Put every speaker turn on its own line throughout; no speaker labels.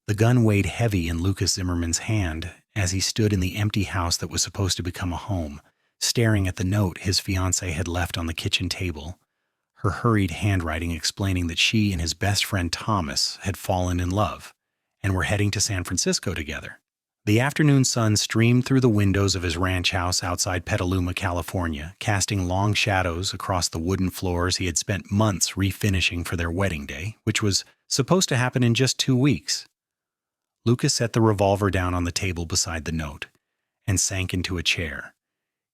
The gun weighed heavy in Lucas Zimmerman's hand as he stood in the empty house that was supposed to become a home, staring at the note his fiancée had left on the kitchen table, her hurried handwriting explaining that she and his best friend Thomas had fallen in love and were heading to San Francisco together. The afternoon sun streamed through the windows of his ranch house outside Petaluma, California, casting long shadows across the wooden floors he had spent months refinishing for their wedding day, which was supposed to happen in just 2 weeks. Lucas set the revolver down on the table beside the note and sank into a chair,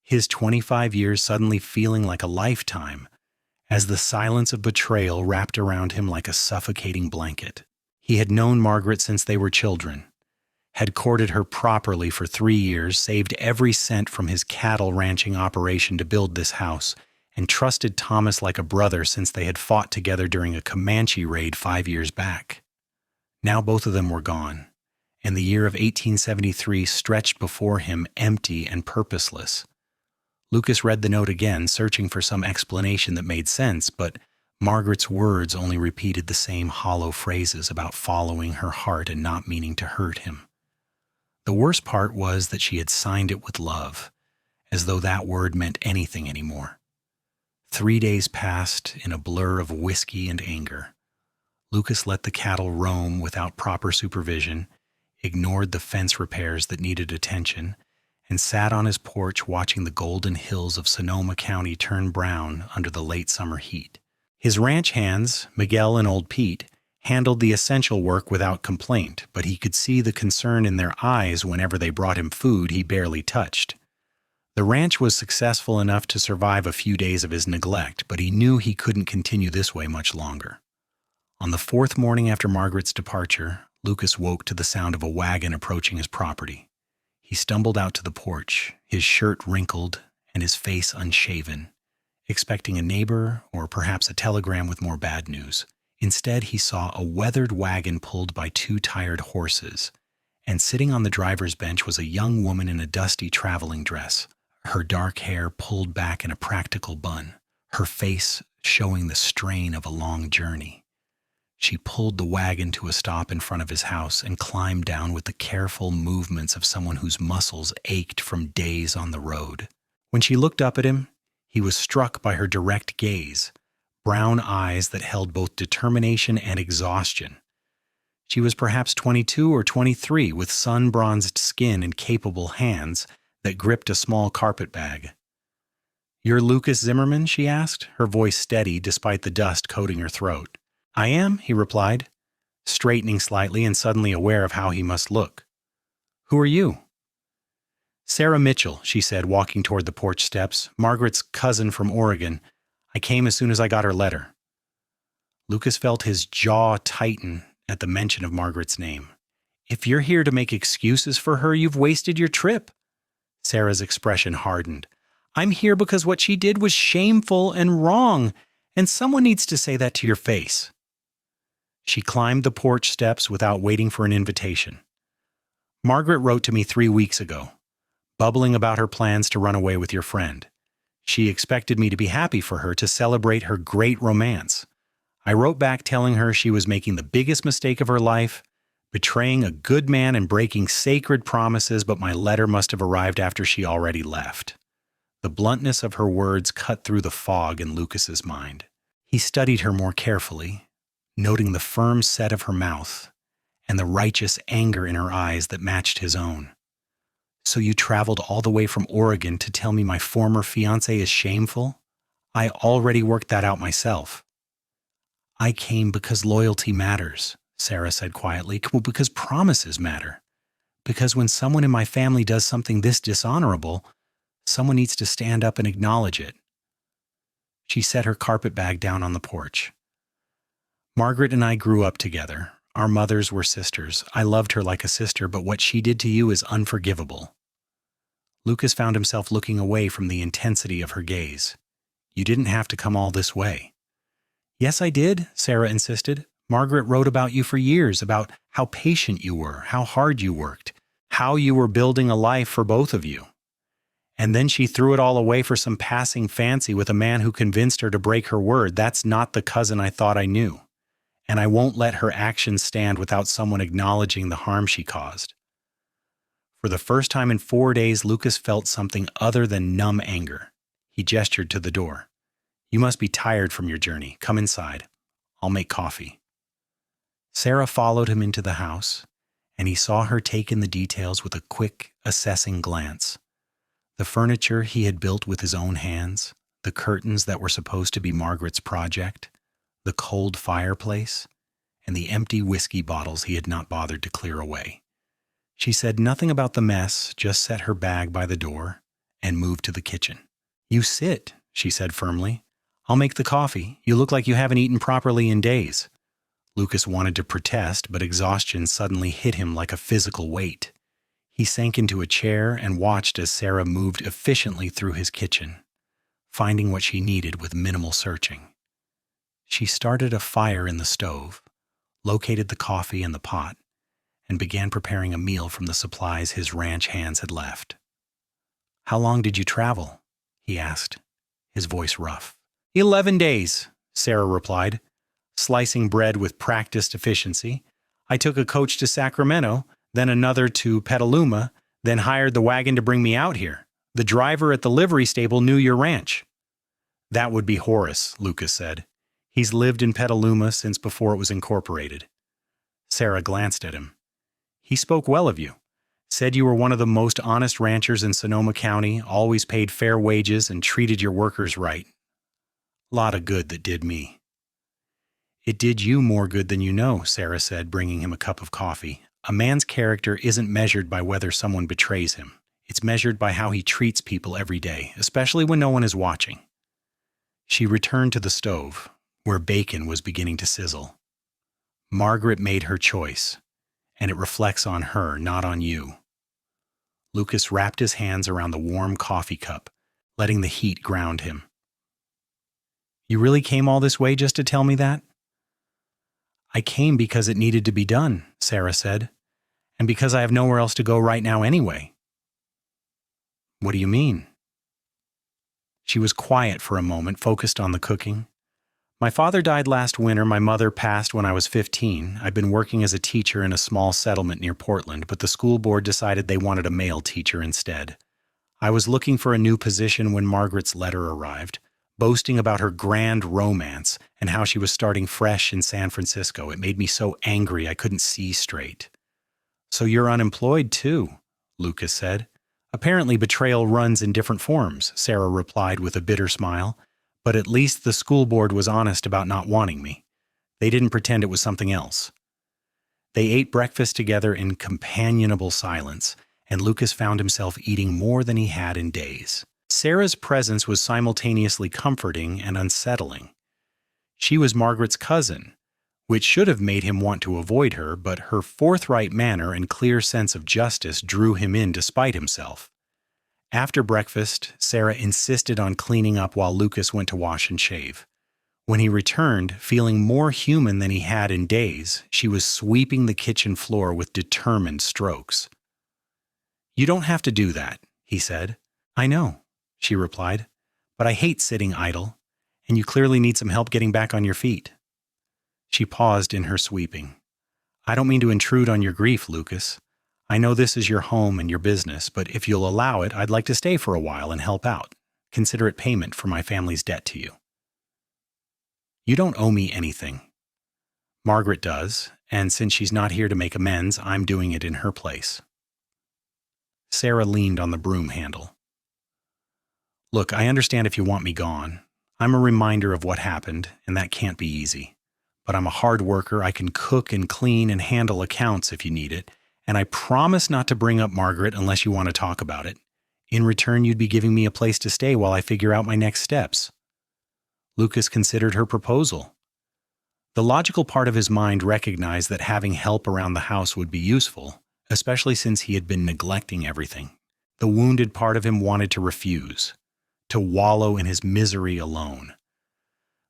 his 25 years suddenly feeling like a lifetime as the silence of betrayal wrapped around him like a suffocating blanket. He had known Margaret since they were children, had courted her properly for 3 years, saved every cent from his cattle ranching operation to build this house, and trusted Thomas like a brother since they had fought together during a Comanche raid 5 years back. Now both of them were gone, and the year of 1873 stretched before him empty and purposeless. Lucas read the note again, searching for some explanation that made sense, but Margaret's words only repeated the same hollow phrases about following her heart and not meaning to hurt him. The worst part was that she had signed it with love, as though that word meant anything anymore. 3 days passed in a blur of whiskey and anger. Lucas let the cattle roam without proper supervision, ignored the fence repairs that needed attention, and sat on his porch watching the golden hills of Sonoma County turn brown under the late summer heat. His ranch hands, Miguel and old Pete, handled the essential work without complaint, but he could see the concern in their eyes whenever they brought him food he barely touched. The ranch was successful enough to survive a few days of his neglect, but he knew he couldn't continue this way much longer. On the 4th morning after Margaret's departure, Lucas woke to the sound of a wagon approaching his property. He stumbled out to the porch, his shirt wrinkled and his face unshaven, expecting a neighbor or perhaps a telegram with more bad news. Instead, he saw a weathered wagon pulled by 2 tired horses, and sitting on the driver's bench was a young woman in a dusty traveling dress, her dark hair pulled back in a practical bun, her face showing the strain of a long journey. She pulled the wagon to a stop in front of his house and climbed down with the careful movements of someone whose muscles ached from days on the road. When she looked up at him, he was struck by her direct gaze, brown eyes that held both determination and exhaustion. She was perhaps 22 or 23, with sun-bronzed skin and capable hands that gripped a small carpet bag. "You're Lucas Zimmerman?" she asked, her voice steady despite the dust coating her throat. "I am," he replied, straightening slightly and suddenly aware of how he must look. "Who are you?" "Sarah Mitchell," she said, walking toward the porch steps, "Margaret's cousin from Oregon. I came as soon as I got her letter." Lucas felt his jaw tighten at the mention of Margaret's name. "If you're here to make excuses for her, you've wasted your trip." Sarah's expression hardened. "I'm here because what she did was shameful and wrong, and someone needs to say that to your face." She climbed the porch steps without waiting for an invitation. "Margaret wrote to me 3 weeks ago, bubbling about her plans to run away with your friend. She expected me to be happy for her, to celebrate her great romance. I wrote back telling her she was making the biggest mistake of her life, betraying a good man and breaking sacred promises, but my letter must have arrived after she already left." The bluntness of her words cut through the fog in Lucas's mind. He studied her more carefully, noting the firm set of her mouth and the righteous anger in her eyes that matched his own. "So you traveled all the way from Oregon to tell me my former fiancé is shameful? I already worked that out myself." "I came because loyalty matters," Sarah said quietly. "Well, because promises matter. Because when someone in my family does something this dishonorable, someone needs to stand up and acknowledge it." She set her carpet bag down on the porch. "Margaret and I grew up together. Our mothers were sisters. I loved her like a sister, but what she did to you is unforgivable." Lucas found himself looking away from the intensity of her gaze. "You didn't have to come all this way." "Yes, I did," Sarah insisted. "Margaret wrote about you for years, about how patient you were, how hard you worked, how you were building a life for both of you. And then she threw it all away for some passing fancy with a man who convinced her to break her word. That's not the cousin I thought I knew. and I won't let her actions stand without someone acknowledging the harm she caused. For the first time in 4 days, Lucas felt something other than numb anger. He gestured to the door. You must be tired from your journey. Come inside. I'll make coffee. Sarah followed him into the house, and he saw her take in the details with a quick, assessing glance. The furniture he had built with his own hands, the curtains that were supposed to be Margaret's project, the cold fireplace, and the empty whiskey bottles he had not bothered to clear away. She said nothing about the mess, just set her bag by the door and moved to the kitchen. You sit, she said firmly. I'll make the coffee. You look like you haven't eaten properly in days. Lucas wanted to protest, but exhaustion suddenly hit him like a physical weight. He sank into a chair and watched as Sarah moved efficiently through his kitchen, finding what she needed with minimal searching. She started a fire in the stove, located the coffee in the pot, and began preparing a meal from the supplies his ranch hands had left. How long did you travel? He asked, his voice rough. 11 days, Sarah replied, slicing bread with practiced efficiency. I took a coach to Sacramento, then another to Petaluma, then hired the wagon to bring me out here. The driver at the livery stable knew your ranch. That would be Horace, Lucas said. He's lived in Petaluma since before it was incorporated. Sarah glanced at him. He spoke well of you. Said you were one of the most honest ranchers in Sonoma County, always paid fair wages and treated your workers right. Lot of good that did me. It did you more good than you know, Sarah said, bringing him a cup of coffee. A man's character isn't measured by whether someone betrays him. It's measured by how he treats people every day, especially when no one is watching. She returned to the stove, where bacon was beginning to sizzle. Margaret made her choice, and it reflects on her, not on you. Lucas wrapped his hands around the warm coffee cup, letting the heat ground him. You really came all this way just to tell me that? I came because it needed to be done, Sarah said, and because I have nowhere else to go right now anyway. What do you mean? She was quiet for a moment, focused on the cooking. My father died last winter. My mother passed when I was 15. I'd been working as a teacher in a small settlement near Portland, but the school board decided they wanted a male teacher instead. I was looking for a new position when Margaret's letter arrived, boasting about her grand romance and how she was starting fresh in San Francisco. It made me so angry I couldn't see straight. So you're unemployed too, Lucas said. Apparently betrayal runs in different forms, Sarah replied with a bitter smile. But at least the school board was honest about not wanting me. They didn't pretend it was something else. They ate breakfast together in companionable silence, and Lucas found himself eating more than he had in days. Sarah's presence was simultaneously comforting and unsettling. She was Margaret's cousin, which should have made him want to avoid her, but her forthright manner and clear sense of justice drew him in despite himself. After breakfast, Sarah insisted on cleaning up while Lucas went to wash and shave. When he returned, feeling more human than he had in days, she was sweeping the kitchen floor with determined strokes. You don't have to do that, he said. I know, she replied, but I hate sitting idle, and you clearly need some help getting back on your feet. She paused in her sweeping. I don't mean to intrude on your grief, Lucas. I know this is your home and your business, but if you'll allow it, I'd like to stay for a while and help out. Consider it payment for my family's debt to you. You don't owe me anything. Margaret does, and since she's not here to make amends, I'm doing it in her place. Sarah leaned on the broom handle. Look, I understand if you want me gone. I'm a reminder of what happened, and that can't be easy. But I'm a hard worker. I can cook and clean and handle accounts if you need it. And I promise not to bring up Margaret unless you want to talk about it. In return, you'd be giving me a place to stay while I figure out my next steps. Lucas considered her proposal. The logical part of his mind recognized that having help around the house would be useful, especially since he had been neglecting everything. The wounded part of him wanted to refuse, to wallow in his misery alone.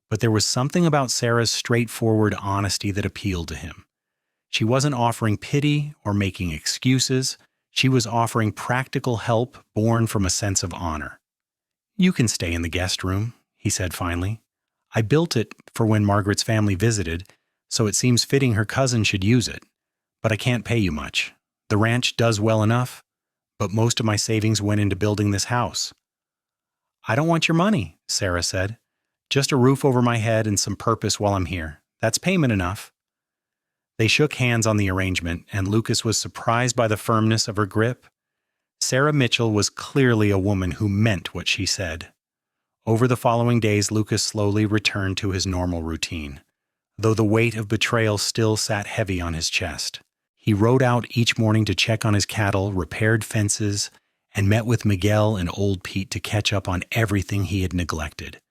But there was something about Sarah's straightforward honesty that appealed to him. She wasn't offering pity or making excuses. She was offering practical help born from a sense of honor. You can stay in the guest room, he said finally. I built it for when Margaret's family visited, so it seems fitting her cousin should use it. But I can't pay you much. The ranch does well enough, but most of my savings went into building this house." "I don't want your money," Sarah said. "Just a roof over my head and some purpose while I'm here. That's payment enough." They shook hands on the arrangement, and Lucas was surprised by the firmness of her grip. Sarah Mitchell was clearly a woman who meant what she said. Over the following days, Lucas slowly returned to his normal routine, though the weight of betrayal still sat heavy on his chest. He rode out each morning to check on his cattle, repaired fences, and met with Miguel and old Pete to catch up on everything he had neglected.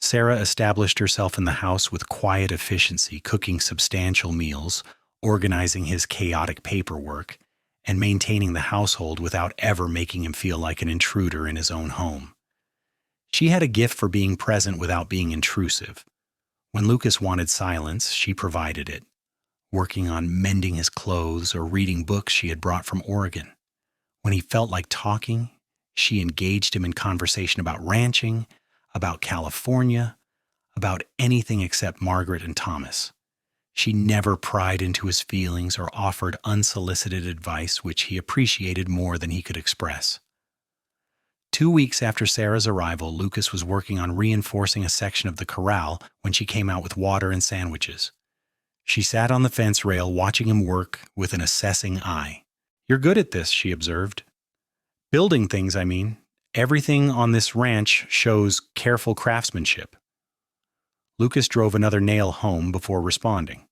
Sarah established herself in the house with quiet efficiency, cooking substantial meals, organizing his chaotic paperwork, and maintaining the household without ever making him feel like an intruder in his own home. She had a gift for being present without being intrusive. When Lucas wanted silence, she provided it, working on mending his clothes or reading books she had brought from Oregon. When he felt like talking, she engaged him in conversation about ranching, about California, about anything except Margaret and Thomas. She never pried into his feelings or offered unsolicited advice, which he appreciated more than he could express. 2 weeks after Sarah's arrival, Lucas was working on reinforcing a section of the corral when she came out with water and sandwiches. She sat on the fence rail watching him work with an assessing eye. "You're good at this," she observed. "Building things, I mean. Everything on this ranch shows careful craftsmanship." Lucas drove another nail home before responding.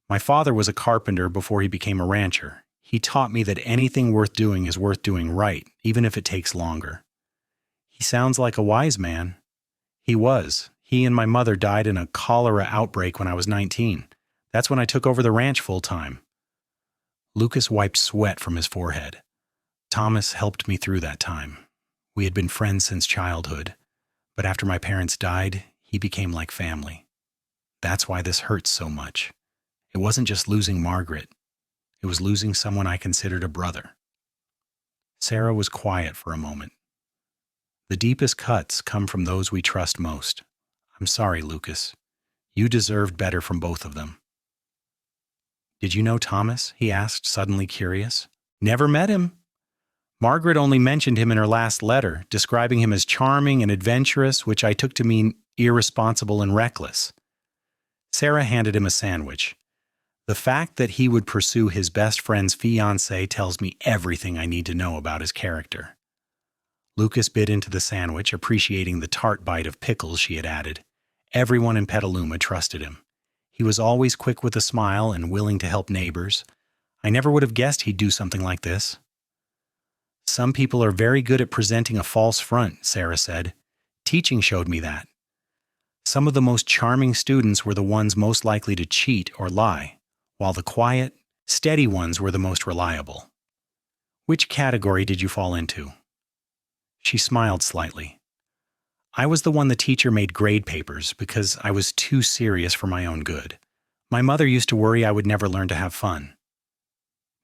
"My father was a carpenter before he became a rancher. He taught me that anything worth doing is worth doing right, even if it takes longer." "He sounds like a wise man." "He was. He and my mother died in a cholera outbreak when I was 19. That's when I took over the ranch full time." Lucas wiped sweat from his forehead. "Thomas helped me through that time. We had been friends since childhood, but after my parents died, he became like family. That's why this hurts so much. It wasn't just losing Margaret. It was losing someone I considered a brother." Sarah was quiet for a moment. "The deepest cuts come from those we trust most. I'm sorry, Lucas. You deserved better from both of them." "Did you know Thomas?" he asked, suddenly curious. "Never met him. Margaret only mentioned him in her last letter, describing him as charming and adventurous, which I took to mean irresponsible and reckless." Sarah handed him a sandwich. "The fact that he would pursue his best friend's fiancée tells me everything I need to know about his character." Lucas bit into the sandwich, appreciating the tart bite of pickles she had added. Everyone in Petaluma trusted him. He was always quick with a smile and willing to help neighbors. I never would have guessed he'd do something like this. "Some people are very good at presenting a false front," Sarah said. "Teaching showed me that. Some of the most charming students were the ones most likely to cheat or lie, while the quiet, steady ones were the most reliable." "Which category did you fall into?" She smiled slightly. "I was the one the teacher made grade papers because I was too serious for my own good. My mother used to worry I would never learn to have fun."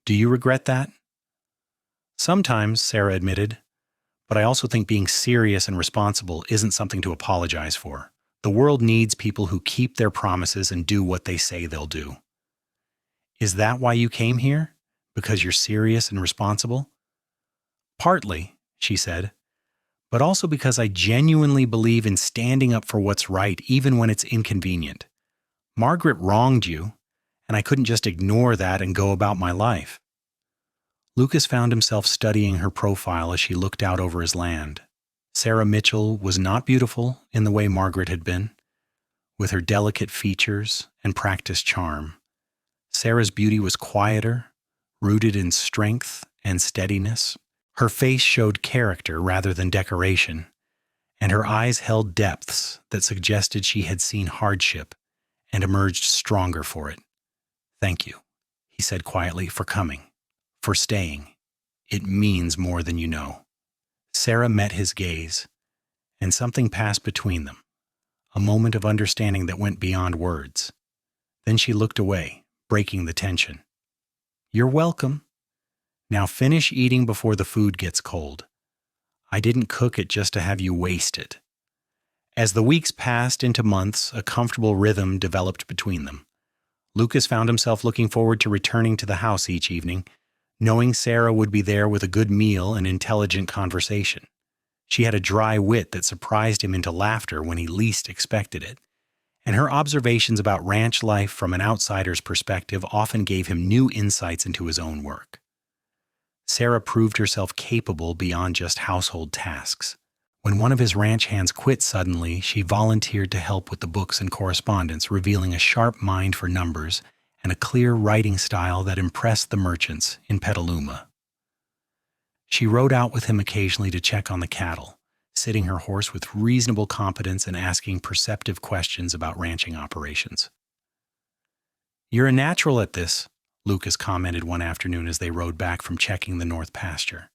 "Do you regret that?" "Sometimes," Sarah admitted, "but I also think being serious and responsible isn't something to apologize for. The world needs people who keep their promises and do what they say they'll do." "Is that why you came here? Because you're serious and responsible?" "Partly," she said, "but also because I genuinely believe in standing up for what's right even when it's inconvenient. Margaret wronged you, and I couldn't just ignore that and go about my life." Lucas found himself studying her profile as she looked out over his land. Sarah Mitchell was not beautiful in the way Margaret had been, with her delicate features and practiced charm. Sarah's beauty was quieter, rooted in strength and steadiness. Her face showed character rather than decoration, and her eyes held depths that suggested she had seen hardship and emerged stronger for it. "Thank you," he said quietly, "for coming. For staying. It means more than you know." Sarah met his gaze, and something passed between them, a moment of understanding that went beyond words. Then she looked away, breaking the tension. "You're welcome. Now finish eating before the food gets cold. I didn't cook it just to have you waste it." As the weeks passed into months, a comfortable rhythm developed between them. Lucas found himself looking forward to returning to the house each evening, knowing Sarah would be there with a good meal and intelligent conversation. She had a dry wit that surprised him into laughter when he least expected it, and her observations about ranch life from an outsider's perspective often gave him new insights into his own work. Sarah proved herself capable beyond just household tasks. When one of his ranch hands quit suddenly, she volunteered to help with the books and correspondence, revealing a sharp mind for numbers and a clear writing style that impressed the merchants in Petaluma. She rode out with him occasionally to check on the cattle, sitting her horse with reasonable competence and asking perceptive questions about ranching operations. "You're a natural at this," Lucas commented one afternoon as they rode back from checking the north pasture.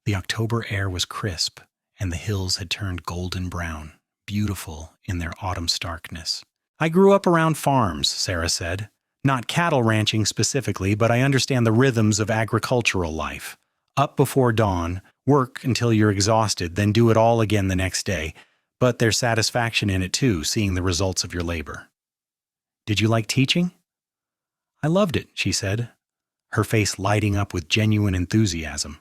The October air was crisp, and the hills had turned golden brown, beautiful in their autumn starkness. "I grew up around farms," Sarah said. "Not cattle ranching specifically, but I understand the rhythms of agricultural life. Up before dawn, work until you're exhausted, then do it all again the next day. But there's satisfaction in it too, seeing the results of your labor." "Did you like teaching?" "I loved it," she said, her face lighting up with genuine enthusiasm.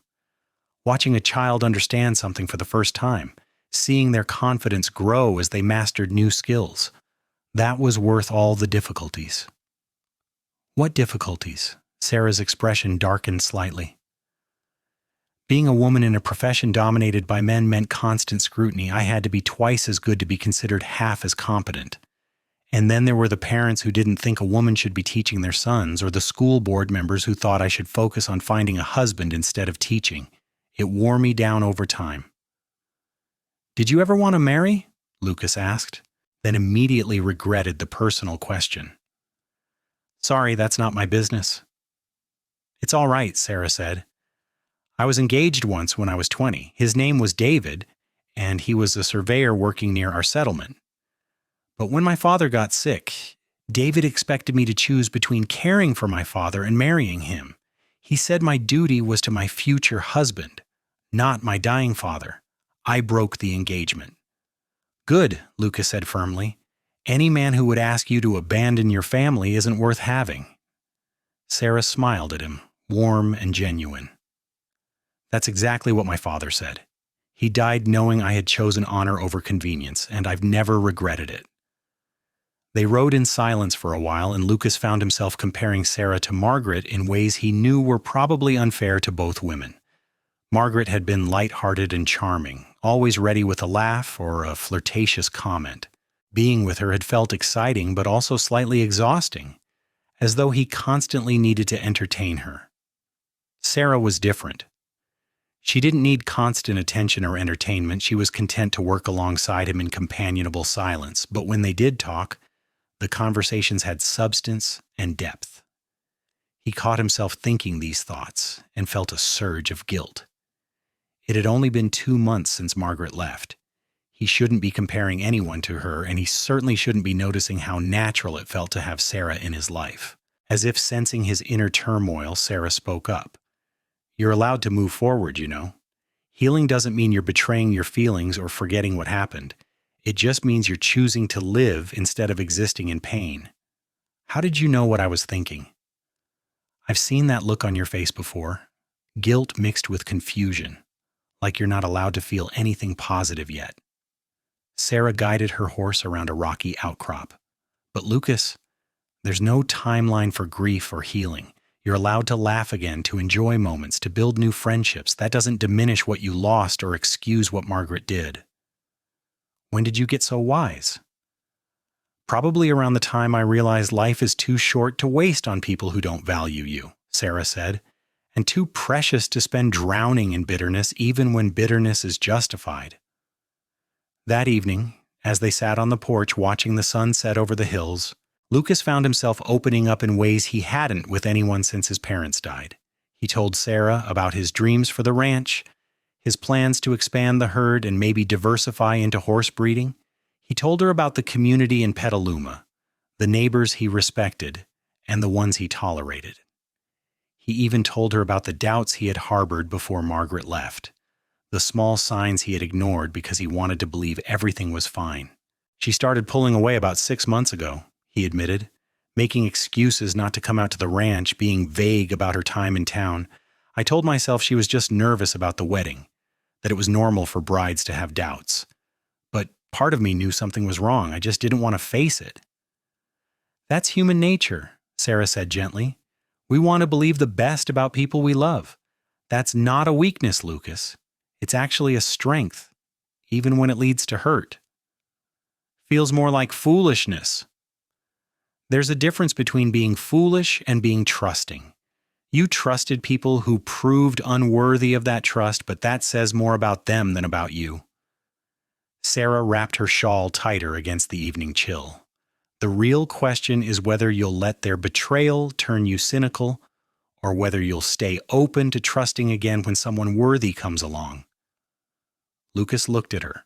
Watching a child understand something for the first time, seeing their confidence grow as they mastered new skills, that was worth all the difficulties. "What difficulties?" Sarah's expression darkened slightly. "Being a woman in a profession dominated by men meant constant scrutiny. I had to be twice as good to be considered half as competent. And then there were the parents who didn't think a woman should be teaching their sons, or the school board members who thought I should focus on finding a husband instead of teaching. It wore me down over time." "Did you ever want to marry?" Lucas asked, then immediately regretted the personal question. "Sorry, that's not my business." "It's all right," Sarah said. "I was engaged once when I was 20. His name was David, and he was a surveyor working near our settlement. But when my father got sick, David expected me to choose between caring for my father and marrying him. He said my duty was to my future husband, not my dying father. I broke the engagement." "Good," Lucas said firmly. "Any man who would ask you to abandon your family isn't worth having." Sarah smiled at him, warm and genuine. "That's exactly what my father said. He died knowing I had chosen honor over convenience, and I've never regretted it." They rode in silence for a while, and Lucas found himself comparing Sarah to Margaret in ways he knew were probably unfair to both women. Margaret had been light-hearted and charming, always ready with a laugh or a flirtatious comment. Being with her had felt exciting but also slightly exhausting, as though he constantly needed to entertain her. Sarah was different. She didn't need constant attention or entertainment. She was content to work alongside him in companionable silence, but when they did talk, the conversations had substance and depth. He caught himself thinking these thoughts and felt a surge of guilt. It had only been 2 months since Margaret left. He shouldn't be comparing anyone to her, and he certainly shouldn't be noticing how natural it felt to have Sarah in his life. As if sensing his inner turmoil, Sarah spoke up. "You're allowed to move forward, you know. Healing doesn't mean you're betraying your feelings or forgetting what happened. It just means you're choosing to live instead of existing in pain. How did you know what I was thinking?" "I've seen that look on your face before. Guilt mixed with confusion, like you're not allowed to feel anything positive yet." Sarah guided her horse around a rocky outcrop. "But Lucas, there's no timeline for grief or healing. You're allowed to laugh again, to enjoy moments, to build new friendships. That doesn't diminish what you lost or excuse what Margaret did." "When did you get so wise?" "Probably around the time I realized life is too short to waste on people who don't value you," Sarah said, "and too precious to spend drowning in bitterness even when bitterness is justified." That evening, as they sat on the porch watching the sun set over the hills, Lucas found himself opening up in ways he hadn't with anyone since his parents died. He told Sarah about his dreams for the ranch, his plans to expand the herd and maybe diversify into horse breeding. He told her about the community in Petaluma, the neighbors he respected, and the ones he tolerated. He even told her about the doubts he had harbored before Margaret left, the small signs he had ignored because he wanted to believe everything was fine. "She started pulling away about 6 months ago," he admitted. making excuses not to come out to the ranch, being vague about her time in town. I told myself she was just nervous about the wedding, that it was normal for brides to have doubts. But part of me knew something was wrong. I just didn't want to face it. That's human nature, Sarah said gently. We want to believe the best about people we love. That's not a weakness, Lucas. It's actually a strength, even when it leads to hurt. Feels more like foolishness. There's a difference between being foolish and being trusting. You trusted people who proved unworthy of that trust, but that says more about them than about you. Sarah wrapped her shawl tighter against the evening chill. The real question is whether you'll let their betrayal turn you cynical, or whether you'll stay open to trusting again when someone worthy comes along. Lucas looked at her.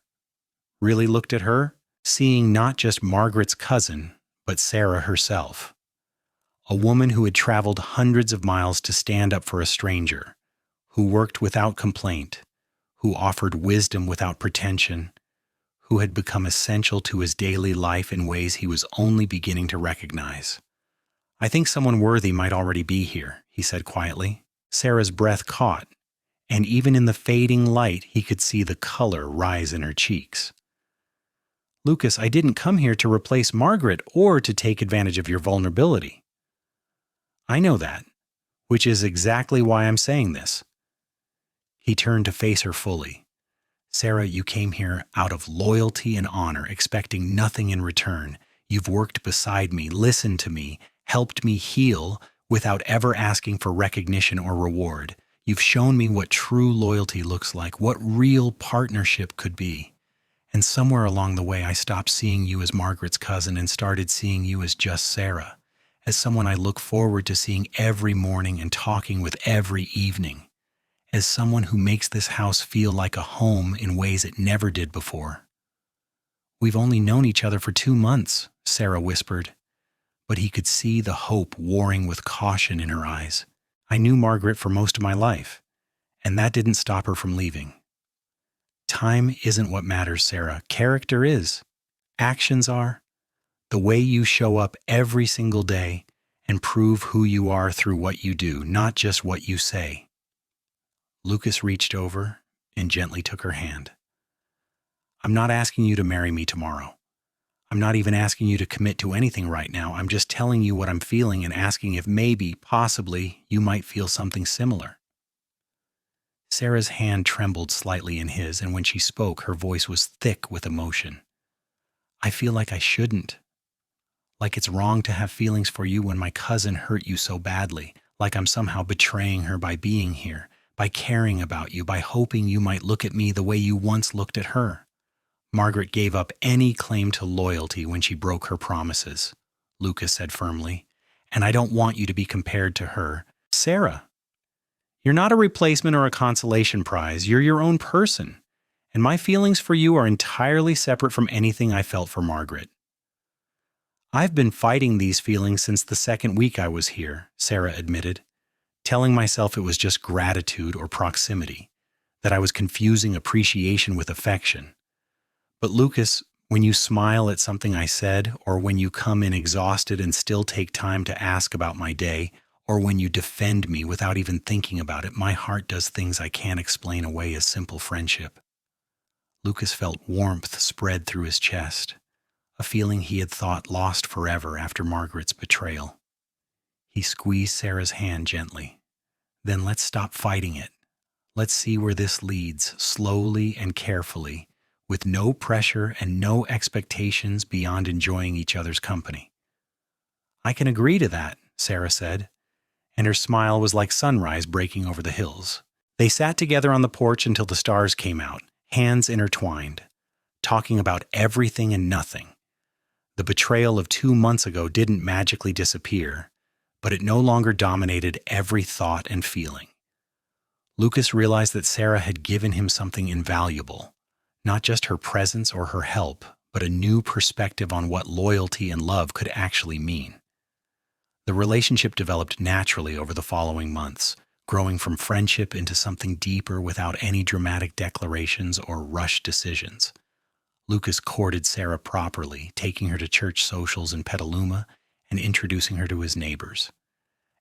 Really looked at her, seeing not just Margaret's cousin, but Sarah herself. A woman who had traveled hundreds of miles to stand up for a stranger, who worked without complaint, who offered wisdom without pretension, who had become essential to his daily life in ways he was only beginning to recognize. I think someone worthy might already be here, he said quietly. Sarah's breath caught, and even in the fading light he could see the color rise in her cheeks. Lucas, I didn't come here to replace Margaret or to take advantage of your vulnerability. I know that, which is exactly why I'm saying this. He turned to face her fully. Sarah, you came here out of loyalty and honor, expecting nothing in return. You've worked beside me, listened to me, helped me heal without ever asking for recognition or reward. You've shown me what true loyalty looks like, what real partnership could be. And somewhere along the way, I stopped seeing you as Margaret's cousin and started seeing you as just Sarah, as someone I look forward to seeing every morning and talking with every evening, as someone who makes this house feel like a home in ways it never did before. We've only known each other for 2 months, Sarah whispered, but he could see the hope warring with caution in her eyes. I knew Margaret for most of my life, and that didn't stop her from leaving. Time isn't what matters, Sarah. Character is. Actions are. The way you show up every single day and prove who you are through what you do, not just what you say. Lucas reached over and gently took her hand. I'm not asking you to marry me tomorrow. I'm not even asking you to commit to anything right now. I'm just telling you what I'm feeling and asking if maybe, possibly, you might feel something similar. Sarah's hand trembled slightly in his, and when she spoke, her voice was thick with emotion. I feel like I shouldn't. Like it's wrong to have feelings for you when my cousin hurt you so badly. Like I'm somehow betraying her by being here, by caring about you, by hoping you might look at me the way you once looked at her. Margaret gave up any claim to loyalty when she broke her promises, Lucas said firmly, and I don't want you to be compared to her. Sarah, you're not a replacement or a consolation prize. You're your own person, and my feelings for you are entirely separate from anything I felt for Margaret. I've been fighting these feelings since the second week I was here, Sarah admitted, telling myself it was just gratitude or proximity, that I was confusing appreciation with affection. But Lucas, when you smile at something I said, or when you come in exhausted and still take time to ask about my day, or when you defend me without even thinking about it, my heart does things I can't explain away as simple friendship. Lucas felt warmth spread through his chest, a feeling he had thought lost forever after Margaret's betrayal. He squeezed Sarah's hand gently. Then let's stop fighting it. Let's see where this leads, slowly and carefully, with no pressure and no expectations beyond enjoying each other's company. I can agree to that, Sarah said, and her smile was like sunrise breaking over the hills. They sat together on the porch until the stars came out, hands intertwined, talking about everything and nothing. The betrayal of 2 months ago didn't magically disappear, but it no longer dominated every thought and feeling. Lucas realized that Sarah had given him something invaluable, not just her presence or her help, but a new perspective on what loyalty and love could actually mean. The relationship developed naturally over the following months, growing from friendship into something deeper without any dramatic declarations or rushed decisions. Lucas courted Sarah properly, taking her to church socials in Petaluma and introducing her to his neighbors.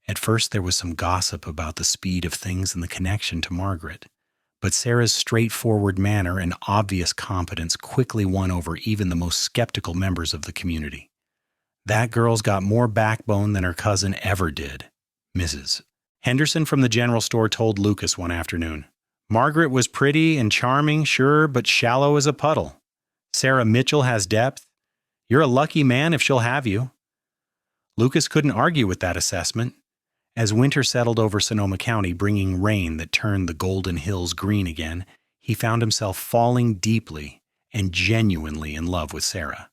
At first, there was some gossip about the speed of things and the connection to Margaret, but Sarah's straightforward manner and obvious competence quickly won over even the most skeptical members of the community. "That girl's got more backbone than her cousin ever did," Mrs. Henderson from the general store told Lucas one afternoon. "Margaret was pretty and charming, sure, but shallow as a puddle. Sarah Mitchell has depth. You're a lucky man if she'll have you." Lucas couldn't argue with that assessment. As winter settled over Sonoma County, bringing rain that turned the Golden Hills green again, he found himself falling deeply and genuinely in love with Sarah.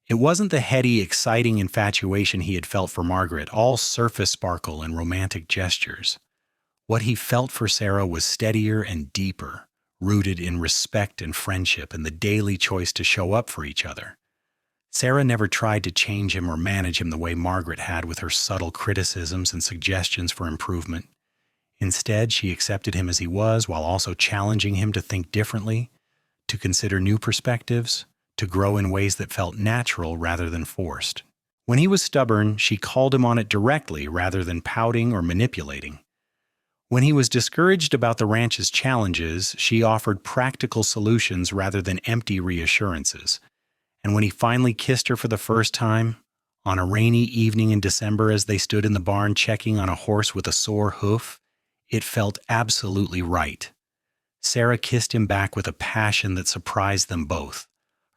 It wasn't the heady, exciting infatuation he had felt for Margaret, all surface sparkle and romantic gestures. What he felt for Sarah was steadier and deeper, rooted in respect and friendship and the daily choice to show up for each other. Sarah never tried to change him or manage him the way Margaret had with her subtle criticisms and suggestions for improvement. Instead, she accepted him as he was while also challenging him to think differently, to consider new perspectives, to grow in ways that felt natural rather than forced. When he was stubborn, she called him on it directly rather than pouting or manipulating. When he was discouraged about the ranch's challenges, she offered practical solutions rather than empty reassurances. And when he finally kissed her for the first time, on a rainy evening in December as they stood in the barn checking on a horse with a sore hoof, it felt absolutely right. Sarah kissed him back with a passion that surprised them both,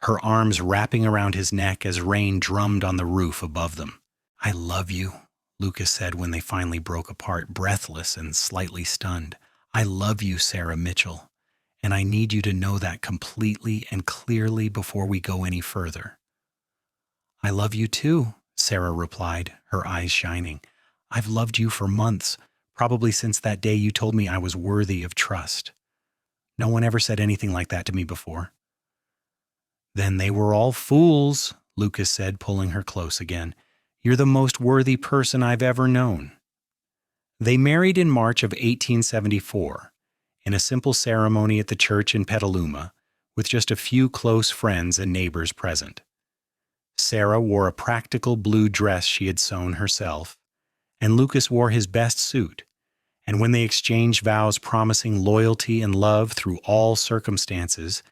her arms wrapping around his neck as rain drummed on the roof above them. "I love you," Lucas said when they finally broke apart, breathless and slightly stunned. "I love you, Sarah Mitchell. And I need you to know that completely and clearly before we go any further." "I love you too," Sarah replied, her eyes shining. "I've loved you for months, probably since that day you told me I was worthy of trust. No one ever said anything like that to me before." "Then they were all fools," Lucas said, pulling her close again. "You're the most worthy person I've ever known." They married in March of 1874. In a simple ceremony at the church in Petaluma, with just a few close friends and neighbors present. Sarah wore a practical blue dress she had sewn herself, and Lucas wore his best suit, and when they exchanged vows promising loyalty and love through all circumstances,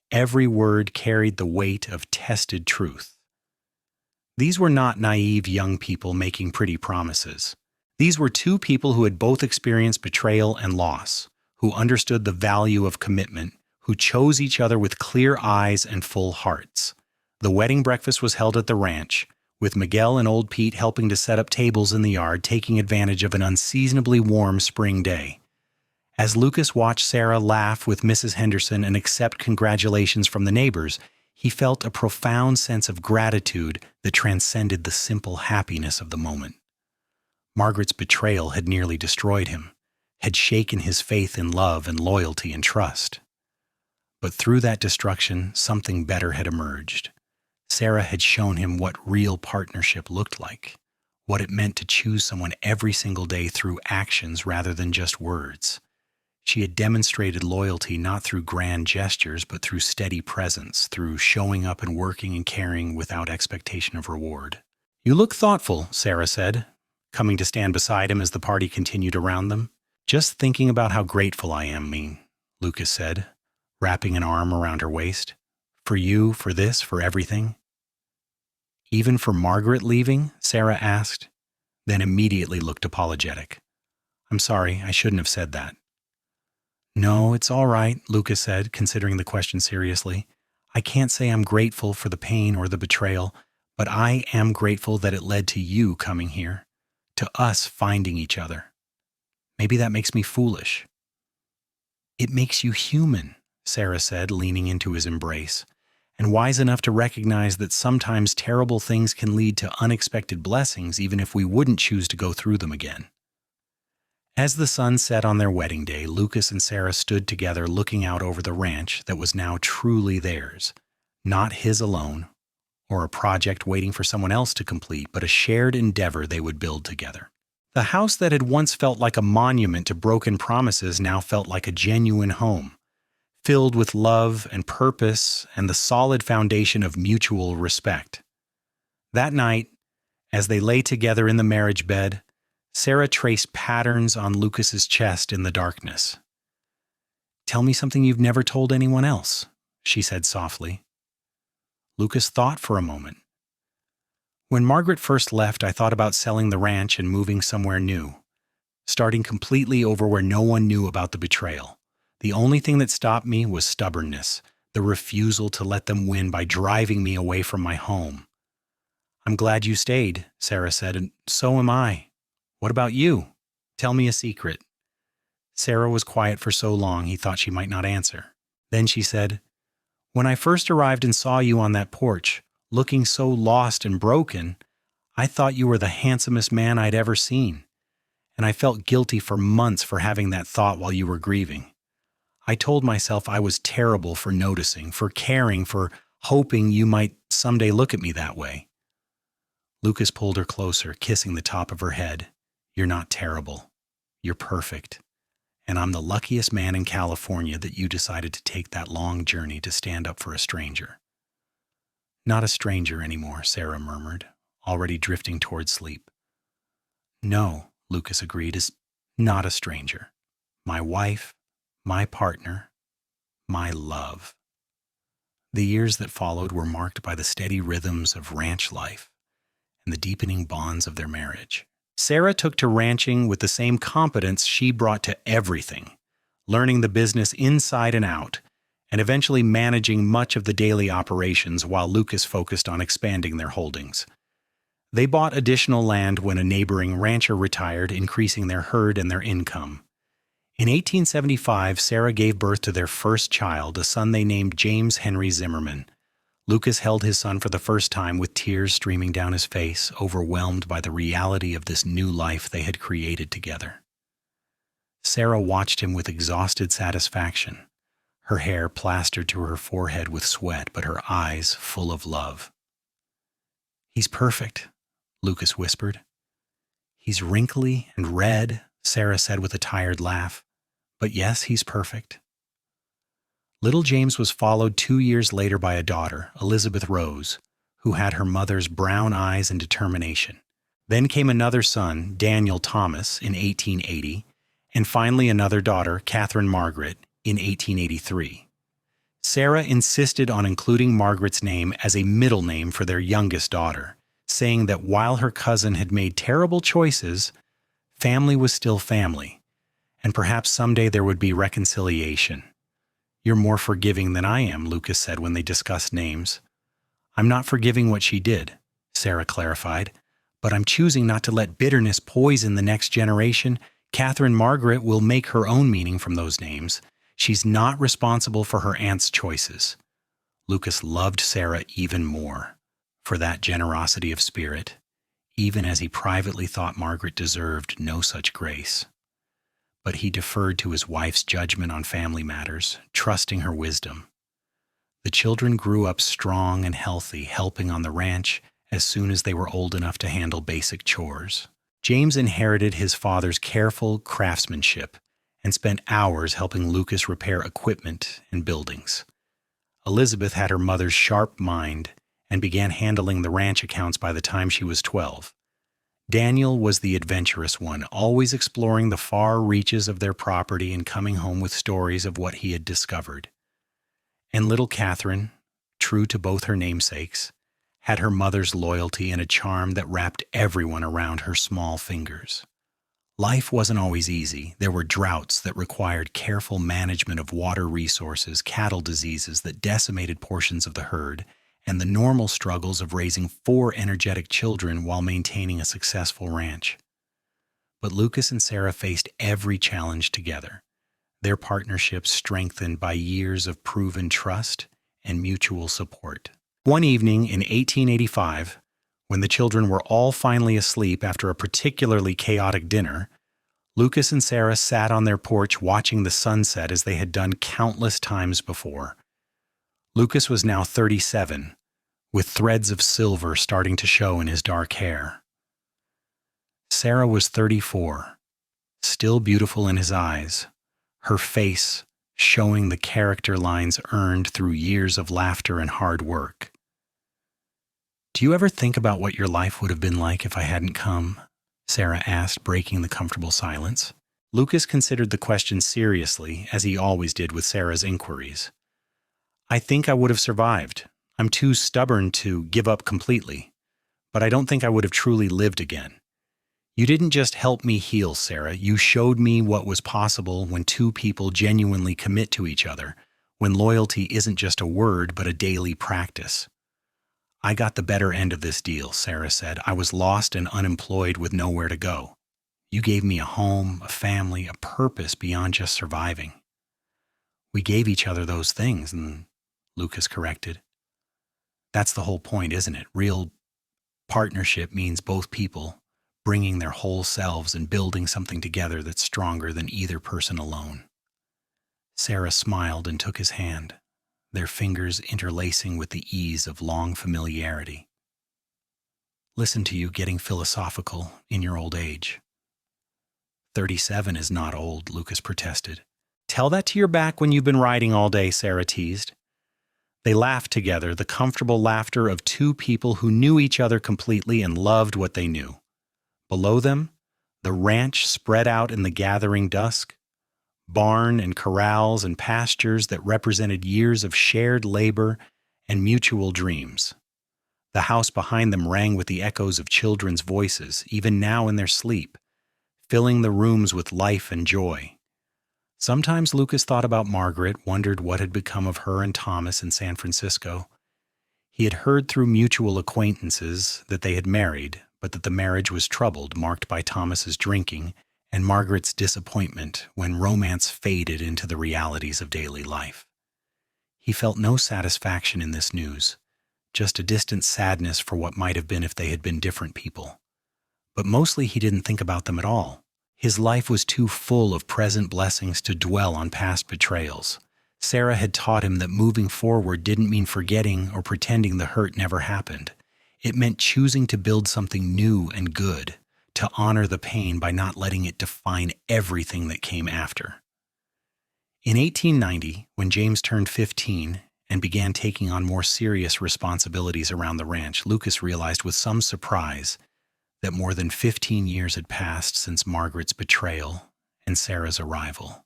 every word carried the weight of tested truth. These were not naive young people making pretty promises. These were two people who had both experienced betrayal and loss, who understood the value of commitment, who chose each other with clear eyes and full hearts. The wedding breakfast was held at the ranch, with Miguel and old Pete helping to set up tables in the yard, taking advantage of an unseasonably warm spring day. As Lucas watched Sarah laugh with Mrs. Henderson and accept congratulations from the neighbors, he felt a profound sense of gratitude that transcended the simple happiness of the moment. Margaret's betrayal had nearly destroyed him, had shaken his faith in love and loyalty and trust. But through that destruction, something better had emerged. Sarah had shown him what real partnership looked like, what it meant to choose someone every single day through actions rather than just words. She had demonstrated loyalty not through grand gestures, but through steady presence, through showing up and working and caring without expectation of reward. "You look thoughtful," Sarah said, coming to stand beside him as the party continued around them. "Just thinking about how grateful I am, Lucas said, wrapping an arm around her waist. "For you, for this, for everything." "Even for Margaret leaving?" Sarah asked, then immediately looked apologetic. "I'm sorry, I shouldn't have said that." "No, it's all right," Lucas said, considering the question seriously. "I can't say I'm grateful for the pain or the betrayal, but I am grateful that it led to you coming here, to us finding each other. Maybe that makes me foolish." "It makes you human," Sarah said, leaning into his embrace, "and wise enough to recognize that sometimes terrible things can lead to unexpected blessings even if we wouldn't choose to go through them again." As the sun set on their wedding day, Lucas and Sarah stood together looking out over the ranch that was now truly theirs, not his alone, or a project waiting for someone else to complete, but a shared endeavor they would build together. The house that had once felt like a monument to broken promises now felt like a genuine home, filled with love and purpose and the solid foundation of mutual respect. That night, As they lay together in the marriage bed, Sarah traced patterns on Lucas's chest in the darkness. "Tell me something you've never told anyone else," she said softly. Lucas thought for a moment. "When Margaret first left, I thought about selling the ranch and moving somewhere new, starting completely over where no one knew about the betrayal. The only thing that stopped me was stubbornness, the refusal to let them win by driving me away from my home." "I'm glad you stayed," Sarah said, "and so am I. What about you? Tell me a secret." Sarah was quiet for so long he thought she might not answer. Then she said, "When I first arrived and saw you on that porch, looking so lost and broken, I thought you were the handsomest man I'd ever seen, and I felt guilty for months for having that thought while you were grieving. I told myself I was terrible for noticing, for caring, for hoping you might someday look at me that way." Lucas pulled her closer, kissing the top of her head. "You're not terrible. You're perfect. And I'm the luckiest man in California that you decided to take that long journey to stand up for a stranger." "Not a stranger anymore," Sarah murmured, already drifting toward sleep. "No," Lucas agreed, "is not a stranger. My wife, my partner, my love." The years that followed were marked by the steady rhythms of ranch life and the deepening bonds of their marriage. Sarah took to ranching with the same competence she brought to everything, learning the business inside and out, and eventually managing much of the daily operations while Lucas focused on expanding their holdings. They bought additional land when a neighboring rancher retired, increasing their herd and their income. In 1875, Sarah gave birth to their first child, a son they named James Henry Zimmerman. Lucas held his son for the first time with tears streaming down his face, overwhelmed by the reality of this new life they had created together. Sarah watched him with exhausted satisfaction, her hair plastered to her forehead with sweat, but her eyes full of love. "He's perfect," Lucas whispered. "He's wrinkly and red," Sarah said with a tired laugh. "But yes, he's perfect." Little James was followed 2 years later by a daughter, Elizabeth Rose, who had her mother's brown eyes and determination. Then came another son, Daniel Thomas, in 1880, and finally another daughter, Catherine Margaret, in 1883. Sarah insisted on including Margaret's name as a middle name for their youngest daughter, saying that while her cousin had made terrible choices, family was still family, and perhaps someday there would be reconciliation. "You're more forgiving than I am," Lucas said when they discussed names. "I'm not forgiving what she did," Sarah clarified, "but I'm choosing not to let bitterness poison the next generation. Catherine Margaret will make her own meaning from those names. She's not responsible for her aunt's choices." Lucas loved Sarah even more for that generosity of spirit, even as he privately thought Margaret deserved no such grace. But he deferred to his wife's judgment on family matters, trusting her wisdom. The children grew up strong and healthy, helping on the ranch as soon as they were old enough to handle basic chores. James inherited his father's careful craftsmanship and spent hours helping Lucas repair equipment and buildings. Elizabeth had her mother's sharp mind and began handling the ranch accounts by the time she was 12. Daniel was the adventurous one, always exploring the far reaches of their property and coming home with stories of what he had discovered. And little Catherine, true to both her namesakes, had her mother's loyalty and a charm that wrapped everyone around her small fingers. Life wasn't always easy. There were droughts that required careful management of water resources, cattle diseases that decimated portions of the herd, and the normal struggles of raising 4 energetic children while maintaining a successful ranch. But Lucas and Sarah faced every challenge together, their partnership strengthened by years of proven trust and mutual support. One evening in 1885, when the children were all finally asleep after a particularly chaotic dinner, Lucas and Sarah sat on their porch watching the sunset as they had done countless times before. Lucas was now 37, with threads of silver starting to show in his dark hair. Sarah was 34, still beautiful in his eyes, her face showing the character lines earned through years of laughter and hard work. Do you ever think about what your life would have been like if I hadn't come? Sarah asked, breaking the comfortable silence. Lucas considered the question seriously, as he always did with Sarah's inquiries. I think I would have survived. I'm too stubborn to give up completely, but I don't think I would have truly lived again. You didn't just help me heal, Sarah. You showed me what was possible when two people genuinely commit to each other, when loyalty isn't just a word but a daily practice. I got the better end of this deal, Sarah said. I was lost and unemployed with nowhere to go. You gave me a home, a family, a purpose beyond just surviving. We gave each other those things, and Lucas corrected. That's the whole point, isn't it? Real partnership means both people bringing their whole selves and building something together that's stronger than either person alone. Sarah smiled and took his hand, their fingers interlacing with the ease of long familiarity. Listen to you getting philosophical in your old age. 37 is not old, Lucas protested. Tell that to your back when you've been riding all day, Sarah teased. They laughed together, the comfortable laughter of two people who knew each other completely and loved what they knew. Below them, the ranch spread out in the gathering dusk, barn and corrals and pastures that represented years of shared labor and mutual dreams. The house behind them rang with the echoes of children's voices, even now in their sleep, filling the rooms with life and joy. Sometimes Lucas thought about Margaret, wondered what had become of her and Thomas in San Francisco. He had heard through mutual acquaintances that they had married, but that the marriage was troubled, marked by Thomas's drinking and Margaret's disappointment when romance faded into the realities of daily life. He felt no satisfaction in this news, just a distant sadness for what might have been if they had been different people. But mostly he didn't think about them at all. His life was too full of present blessings to dwell on past betrayals. Sarah had taught him that moving forward didn't mean forgetting or pretending the hurt never happened. It meant choosing to build something new and good, to honor the pain by not letting it define everything that came after. In 1890, when James turned 15 and began taking on more serious responsibilities around the ranch, Lucas realized with some surprise that more than 15 years had passed since Margaret's betrayal and Sarah's arrival.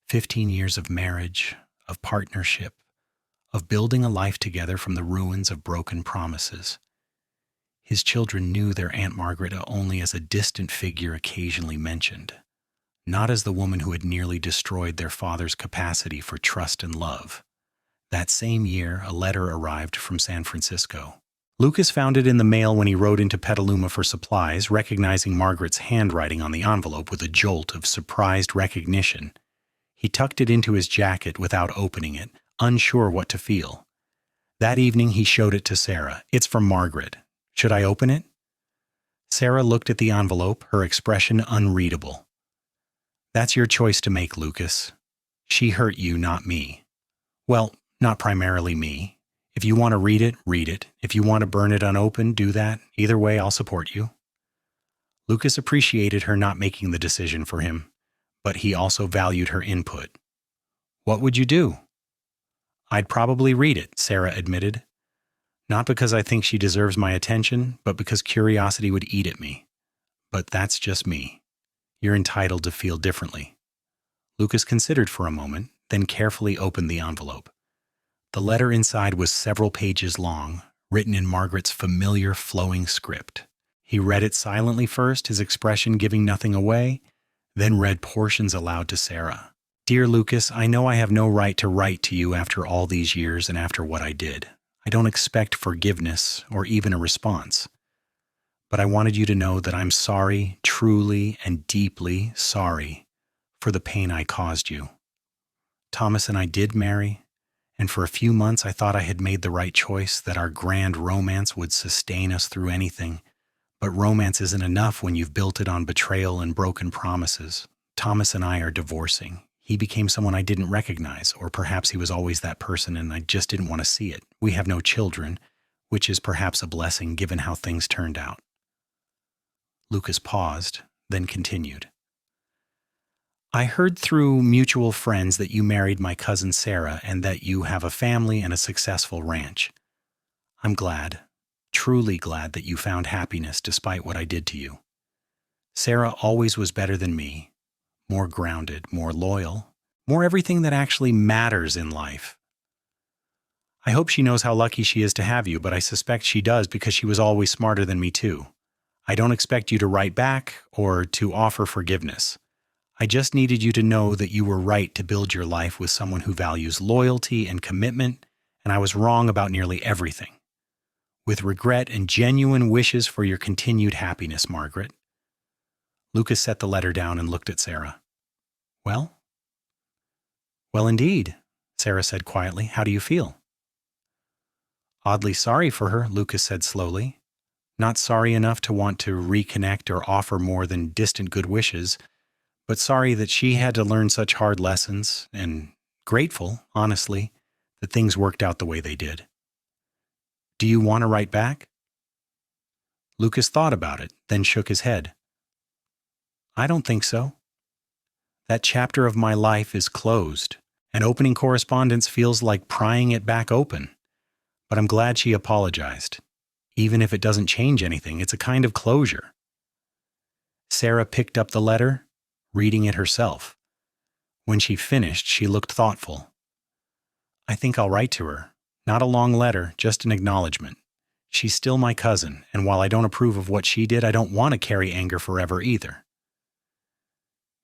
15 years of marriage, of partnership, of building a life together from the ruins of broken promises. His children knew their Aunt Margaret only as a distant figure occasionally mentioned, not as the woman who had nearly destroyed their father's capacity for trust and love. That same year, a letter arrived from San Francisco. Lucas found it in the mail when he rode into Petaluma for supplies, recognizing Margaret's handwriting on the envelope with a jolt of surprised recognition. He tucked it into his jacket without opening it, unsure what to feel. That evening he showed it to Sarah. It's from Margaret. Should I open it? Sarah looked at the envelope, her expression unreadable. That's your choice to make, Lucas. She hurt you, not me. Well, not primarily me. If you want to read it, read it. If you want to burn it unopened, do that. Either way, I'll support you. Lucas appreciated her not making the decision for him, but he also valued her input. What would you do? I'd probably read it, Sarah admitted. Not because I think she deserves my attention, but because curiosity would eat at me. But that's just me. You're entitled to feel differently. Lucas considered for a moment, then carefully opened the envelope. The letter inside was several pages long, written in Margaret's familiar flowing script. He read it silently first, his expression giving nothing away, then read portions aloud to Sarah. Dear Lucas, I know I have no right to write to you after all these years and after what I did. I don't expect forgiveness or even a response. But I wanted you to know that I'm sorry, truly and deeply sorry, for the pain I caused you. Thomas and I did marry, and for a few months I thought I had made the right choice, that our grand romance would sustain us through anything. But romance isn't enough when you've built it on betrayal and broken promises. Thomas and I are divorcing. He became someone I didn't recognize, or perhaps he was always that person and I just didn't want to see it. We have no children, which is perhaps a blessing given how things turned out. Lucas paused, then continued. I heard through mutual friends that you married my cousin Sarah and that you have a family and a successful ranch. I'm glad. Truly glad that you found happiness despite what I did to you. Sarah always was better than me, more grounded, more loyal, more everything that actually matters in life. I hope she knows how lucky she is to have you, but I suspect she does because she was always smarter than me too. I don't expect you to write back or to offer forgiveness. I just needed you to know that you were right to build your life with someone who values loyalty and commitment, and I was wrong about nearly everything. With regret and genuine wishes for your continued happiness, Margaret. Lucas set the letter down and looked at Sarah. Well? Well, indeed, Sarah said quietly. How do you feel? Oddly sorry for her, Lucas said slowly. Not sorry enough to want to reconnect or offer more than distant good wishes, but sorry that she had to learn such hard lessons, and grateful, honestly, that things worked out the way they did. Do you want to write back? Lucas thought about it, then shook his head. I don't think so. That chapter of my life is closed, and opening correspondence feels like prying it back open. But I'm glad she apologized. Even if it doesn't change anything, it's a kind of closure. Sarah picked up the letter, reading it herself. When she finished, she looked thoughtful. I think I'll write to her. Not a long letter, just an acknowledgement. She's still my cousin, and while I don't approve of what she did, I don't want to carry anger forever either.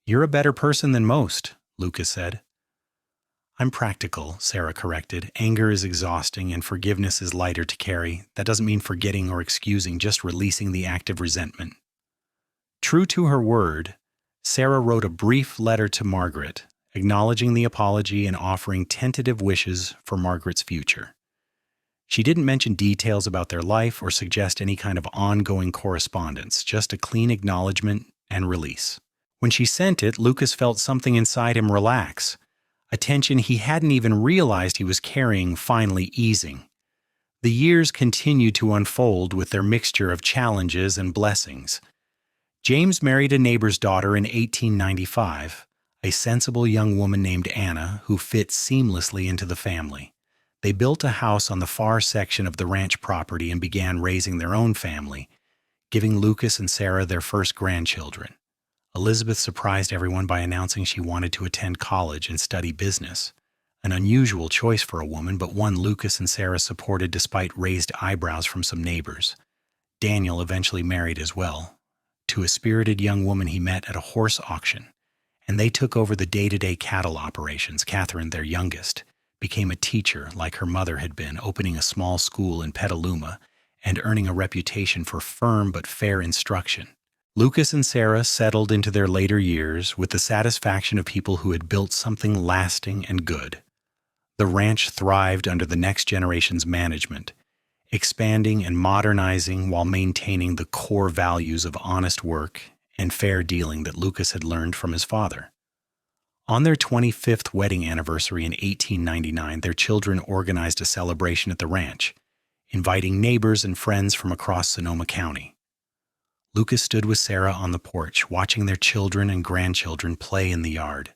You're a better person than most, Lucas said. I'm practical, Sarah corrected. Anger is exhausting and forgiveness is lighter to carry. That doesn't mean forgetting or excusing, just releasing the active resentment. True to her word, Sarah wrote a brief letter to Margaret, acknowledging the apology and offering tentative wishes for Margaret's future. She didn't mention details about their life or suggest any kind of ongoing correspondence, just a clean acknowledgement and release. When she sent it, Lucas felt something inside him relax, a tension he hadn't even realized he was carrying finally easing. The years continued to unfold with their mixture of challenges and blessings. James married a neighbor's daughter in 1895, a sensible young woman named Anna who fit seamlessly into the family. They built a house on the far section of the ranch property and began raising their own family, giving Lucas and Sarah their first grandchildren. Elizabeth surprised everyone by announcing she wanted to attend college and study business, an unusual choice for a woman, but one Lucas and Sarah supported despite raised eyebrows from some neighbors. Daniel eventually married as well, to a spirited young woman he met at a horse auction, and they took over the day-to-day cattle operations. Catherine, their youngest, became a teacher like her mother had been, opening a small school in Petaluma and earning a reputation for firm but fair instruction. Lucas and Sarah settled into their later years with the satisfaction of people who had built something lasting and good. The ranch thrived under the next generation's management, expanding and modernizing while maintaining the core values of honest work and fair dealing that Lucas had learned from his father. On their 25th wedding anniversary in 1899, their children organized a celebration at the ranch, inviting neighbors and friends from across Sonoma County. Lucas stood with Sarah on the porch, watching their children and grandchildren play in the yard,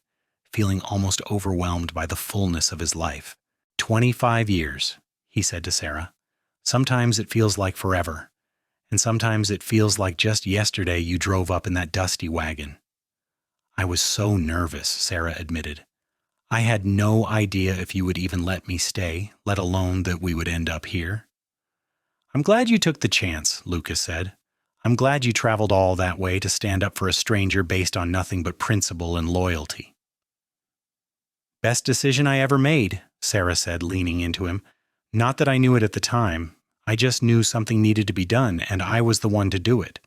feeling almost overwhelmed by the fullness of his life. 25 years, he said to Sarah. Sometimes it feels like forever, and sometimes it feels like just yesterday you drove up in that dusty wagon. I was so nervous, Sarah admitted. I had no idea if you would even let me stay, let alone that we would end up here. I'm glad you took the chance, Lucas said. I'm glad you traveled all that way to stand up for a stranger based on nothing but principle and loyalty. Best decision I ever made, Sarah said, leaning into him. Not that I knew it at the time. I just knew something needed to be done, and I was the one to do it.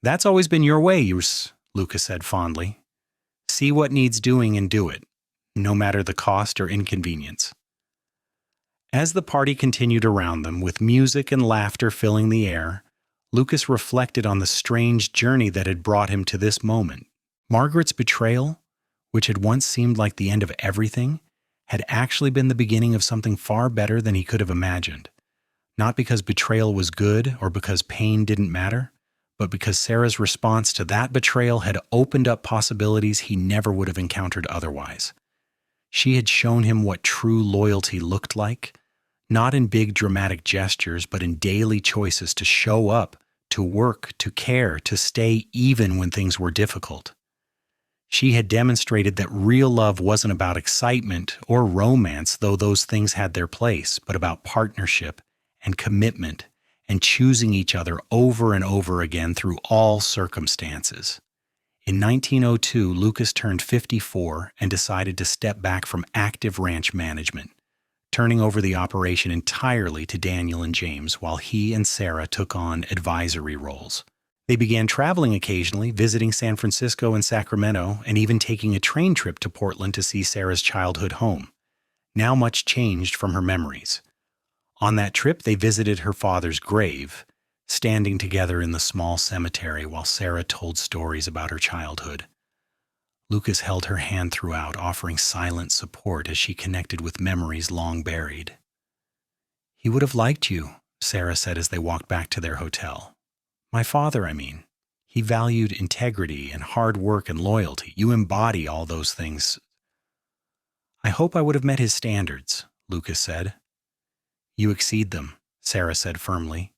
That's always been your way, Lucas said fondly. See what needs doing and do it, no matter the cost or inconvenience. As the party continued around them, with music and laughter filling the air, Lucas reflected on the strange journey that had brought him to this moment. Margaret's betrayal, which had once seemed like the end of everything, had actually been the beginning of something far better than he could have imagined. Not because betrayal was good or because pain didn't matter, but because Sarah's response to that betrayal had opened up possibilities he never would have encountered otherwise. She had shown him what true loyalty looked like, Not in big dramatic gestures, but in daily choices to show up, to work, to care, to stay even when things were difficult. She had demonstrated that real love wasn't about excitement or romance, though those things had their place, but about partnership and commitment and choosing each other over and over again through all circumstances. In 1902, Lucas turned 54 and decided to step back from active ranch management, turning over the operation entirely to Daniel and James while he and Sarah took on advisory roles. They began traveling occasionally, visiting San Francisco and Sacramento, and even taking a train trip to Portland to see Sarah's childhood home, now much changed from her memories. On that trip, they visited her father's grave, standing together in the small cemetery while Sarah told stories about her childhood. Lucas held her hand throughout, offering silent support as she connected with memories long buried. "He would have liked you," Sarah said as they walked back to their hotel. "My father, I mean. He valued integrity and hard work and loyalty. You embody all those things." "I hope I would have met his standards," Lucas said. "You exceed them," Sarah said firmly.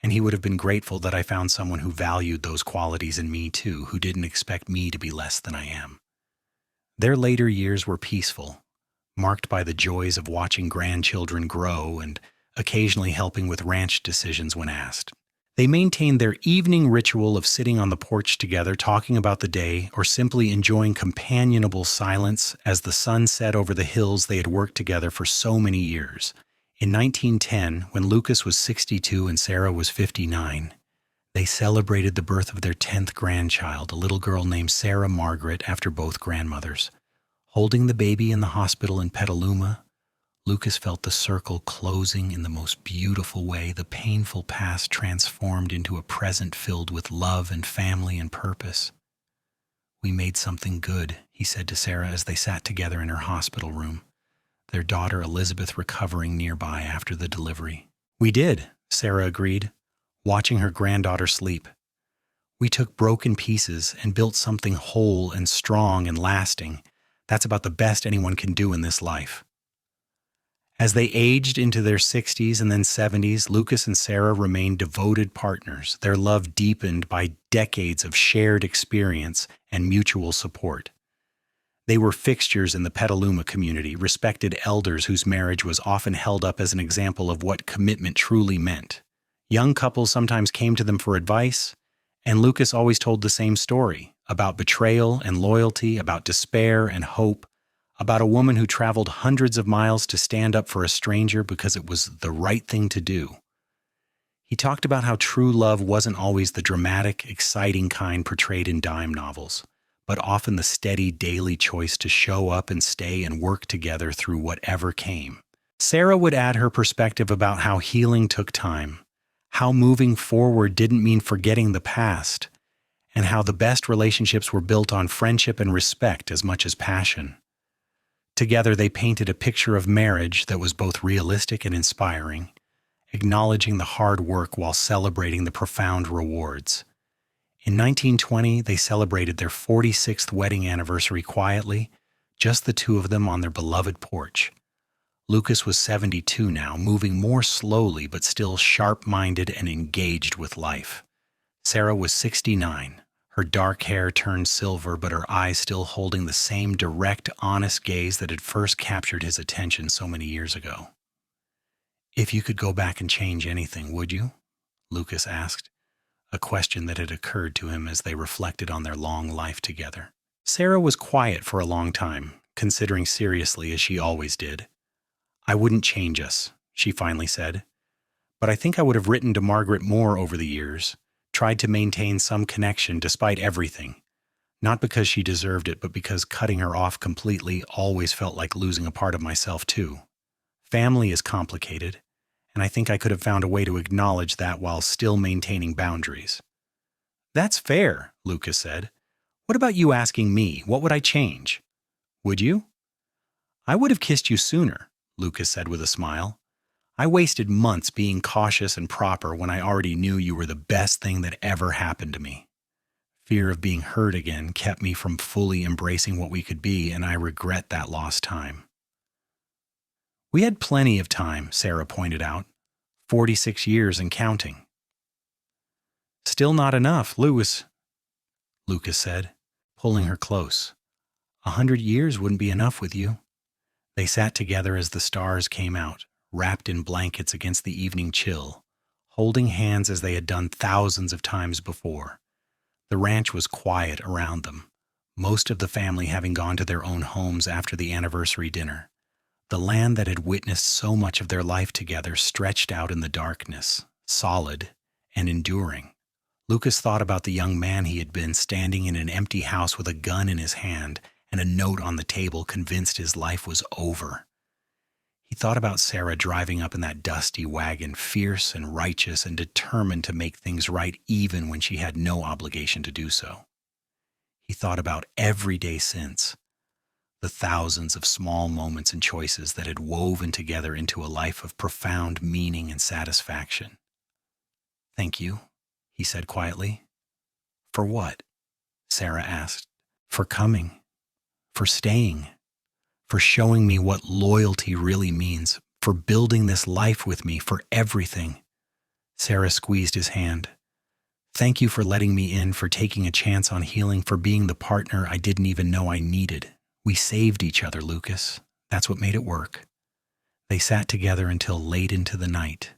"And he would have been grateful that I found someone who valued those qualities in me too, who didn't expect me to be less than I am." Their later years were peaceful, marked by the joys of watching grandchildren grow and occasionally helping with ranch decisions when asked. They maintained their evening ritual of sitting on the porch together, talking about the day, or simply enjoying companionable silence as the sun set over the hills they had worked together for so many years. In 1910, when Lucas was 62 and Sarah was 59, they celebrated the birth of their 10th grandchild, a little girl named Sarah Margaret after both grandmothers. Holding the baby in the hospital in Petaluma, Lucas felt the circle closing in the most beautiful way, the painful past transformed into a present filled with love and family and purpose. "We made something good," he said to Sarah as they sat together in her hospital room, their daughter Elizabeth recovering nearby after the delivery. "We did," Sarah agreed, watching her granddaughter sleep. "We took broken pieces and built something whole and strong and lasting. That's about the best anyone can do in this life." As they aged into their 60s and then 70s, Lucas and Sarah remained devoted partners, their love deepened by decades of shared experience and mutual support. They were fixtures in the Petaluma community, respected elders whose marriage was often held up as an example of what commitment truly meant. Young couples sometimes came to them for advice, and Lucas always told the same story about betrayal and loyalty, about despair and hope, about a woman who traveled hundreds of miles to stand up for a stranger because it was the right thing to do. He talked about how true love wasn't always the dramatic, exciting kind portrayed in dime novels, but often the steady daily choice to show up and stay and work together through whatever came. Sarah would add her perspective about how healing took time, how moving forward didn't mean forgetting the past, and how the best relationships were built on friendship and respect as much as passion. Together, they painted a picture of marriage that was both realistic and inspiring, acknowledging the hard work while celebrating the profound rewards. In 1920, they celebrated their 46th wedding anniversary quietly, just the two of them on their beloved porch. Lucas was 72 now, moving more slowly but still sharp-minded and engaged with life. Sarah was 69. Her dark hair turned silver, but her eyes still holding the same direct, honest gaze that had first captured his attention so many years ago. "If you could go back and change anything, would you?" Lucas asked, a question that had occurred to him as they reflected on their long life together. Sarah was quiet for a long time, considering seriously as she always did. "I wouldn't change us," she finally said. "But I think I would have written to Margaret more over the years, tried to maintain some connection despite everything, not because she deserved it, but because cutting her off completely always felt like losing a part of myself too. Family is complicated, and I think I could have found a way to acknowledge that while still maintaining boundaries." "That's fair," Lucas said. "What about you asking me, what would I change? Would you?" "I would have kissed you sooner," Lucas said with a smile. "I wasted months being cautious and proper when I already knew you were the best thing that ever happened to me. Fear of being hurt again kept me from fully embracing what we could be, and I regret that lost time." We had plenty of time, Sarah pointed out. 46 years and counting. Still not enough, Lucas said, pulling her close. 100 years wouldn't be enough with you. They sat together as the stars came out, wrapped in blankets against the evening chill, holding hands as they had done thousands of times before. The ranch was quiet around them, most of the family having gone to their own homes after the anniversary dinner. The land that had witnessed so much of their life together stretched out in the darkness, solid and enduring. Lucas thought about the young man he had been, standing in an empty house with a gun in his hand and a note on the table, convinced his life was over. He thought about Sarah driving up in that dusty wagon, fierce and righteous and determined to make things right even when she had no obligation to do so. He thought about every day since, the thousands of small moments and choices that had woven together into a life of profound meaning and satisfaction. "Thank you," he said quietly. "For what?" Sarah asked. "For coming. For staying. For showing me what loyalty really means. For building this life with me. For everything." Sarah squeezed his hand. "Thank you for letting me in, for taking a chance on healing, for being the partner I didn't even know I needed. We saved each other, Lucas. That's what made it work." They sat together until late into the night,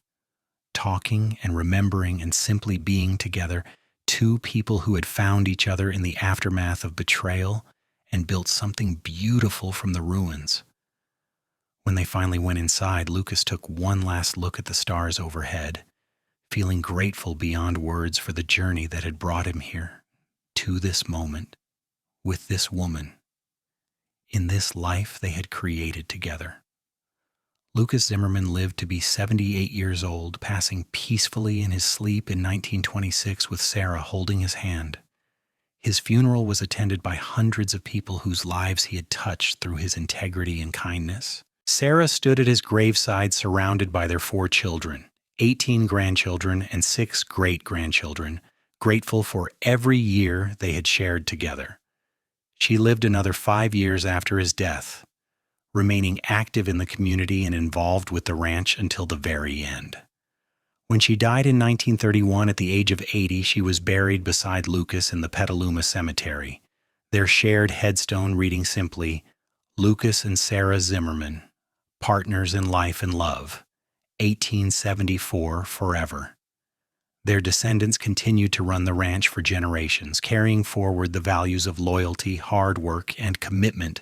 talking and remembering and simply being together, two people who had found each other in the aftermath of betrayal and built something beautiful from the ruins. When they finally went inside, Lucas took one last look at the stars overhead, feeling grateful beyond words for the journey that had brought him here, to this moment, with this woman, in this life they had created together. Lucas Zimmerman lived to be 78 years old, passing peacefully in his sleep in 1926 with Sarah holding his hand. His funeral was attended by hundreds of people whose lives he had touched through his integrity and kindness. Sarah stood at his graveside surrounded by their 4 children, 18 grandchildren, and 6 great-grandchildren, grateful for every year they had shared together. She lived another 5 years after his death, remaining active in the community and involved with the ranch until the very end. When she died in 1931 at the age of 80, she was buried beside Lucas in the Petaluma Cemetery, their shared headstone reading simply, "Lucas and Sarah Zimmerman, partners in life and love, 1874 forever." Their descendants continued to run the ranch for generations, carrying forward the values of loyalty, hard work, and commitment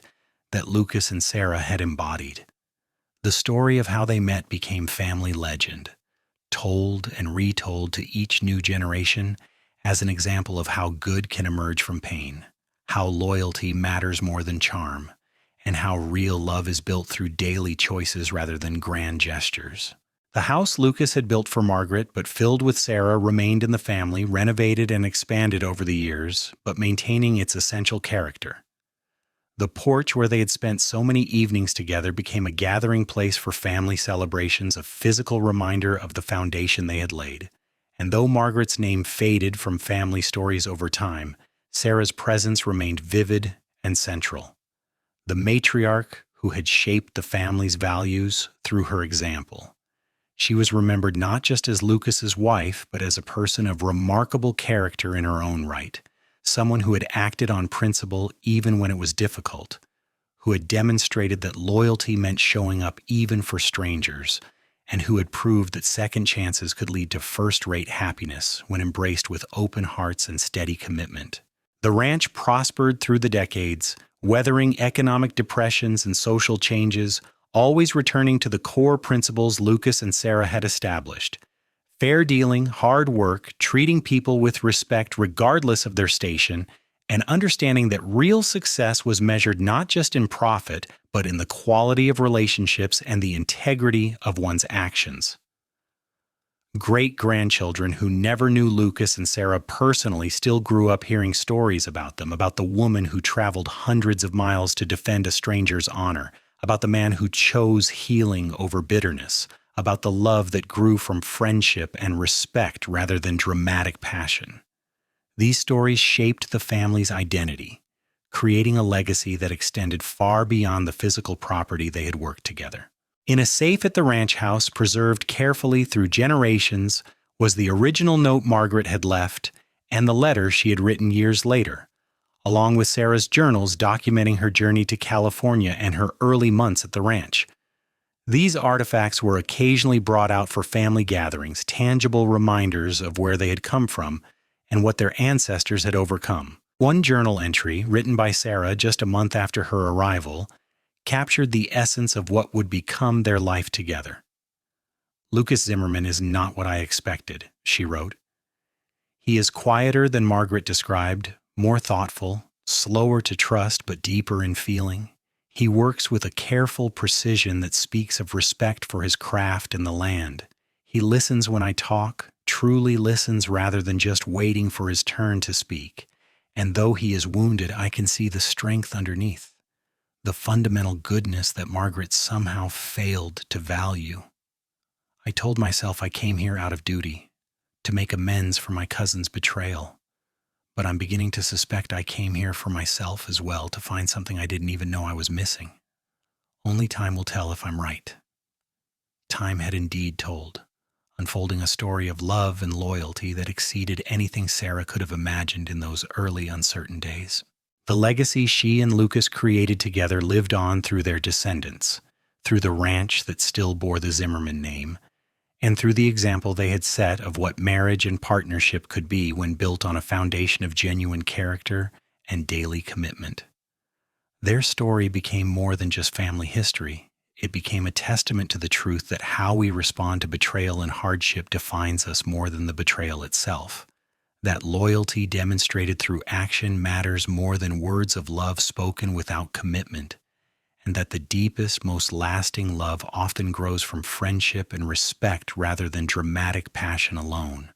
that Lucas and Sarah had embodied. The story of how they met became family legend, told and retold to each new generation as an example of how good can emerge from pain, how loyalty matters more than charm, and how real love is built through daily choices rather than grand gestures. The house Lucas had built for Margaret, but filled with Sarah, remained in the family, renovated and expanded over the years, but maintaining its essential character. The porch where they had spent so many evenings together became a gathering place for family celebrations, a physical reminder of the foundation they had laid. And though Margaret's name faded from family stories over time, Sarah's presence remained vivid and central. The matriarch who had shaped the family's values through her example. She was remembered not just as Lucas's wife, but as a person of remarkable character in her own right. Someone who had acted on principle even when it was difficult, who had demonstrated that loyalty meant showing up even for strangers, and who had proved that second chances could lead to first-rate happiness when embraced with open hearts and steady commitment. The ranch prospered through the decades, weathering economic depressions and social changes, always returning to the core principles Lucas and Sarah had established. Fair dealing, hard work, treating people with respect regardless of their station, and understanding that real success was measured not just in profit, but in the quality of relationships and the integrity of one's actions. Great-grandchildren who never knew Lucas and Sarah personally still grew up hearing stories about them, about the woman who traveled hundreds of miles to defend a stranger's honor, about the man who chose healing over bitterness, about the love that grew from friendship and respect rather than dramatic passion. These stories shaped the family's identity, creating a legacy that extended far beyond the physical property they had worked together. In a safe at the ranch house, preserved carefully through generations, was the original note Margaret had left and the letter she had written years later, along with Sarah's journals documenting her journey to California and her early months at the ranch. These artifacts were occasionally brought out for family gatherings, tangible reminders of where they had come from and what their ancestors had overcome. One journal entry, written by Sarah just a month after her arrival, captured the essence of what would become their life together. "Lucas Zimmerman is not what I expected," she wrote. "He is quieter than Margaret described, more thoughtful, slower to trust but deeper in feeling. He works with a careful precision that speaks of respect for his craft and the land. He listens when I talk, truly listens rather than just waiting for his turn to speak. And though he is wounded, I can see the strength underneath, the fundamental goodness that Margaret somehow failed to value. I told myself I came here out of duty, to make amends for my cousin's betrayal. But I'm beginning to suspect I came here for myself as well, to find something I didn't even know I was missing. Only time will tell if I'm right." Time had indeed told, unfolding a story of love and loyalty that exceeded anything Sarah could have imagined in those early uncertain days. The legacy she and Lucas created together lived on through their descendants, through the ranch that still bore the Zimmerman name, and through the example they had set of what marriage and partnership could be when built on a foundation of genuine character and daily commitment. Their story became more than just family history. It became a testament to the truth that how we respond to betrayal and hardship defines us more than the betrayal itself. That loyalty demonstrated through action matters more than words of love spoken without commitment, and that the deepest, most lasting love often grows from friendship and respect rather than dramatic passion alone.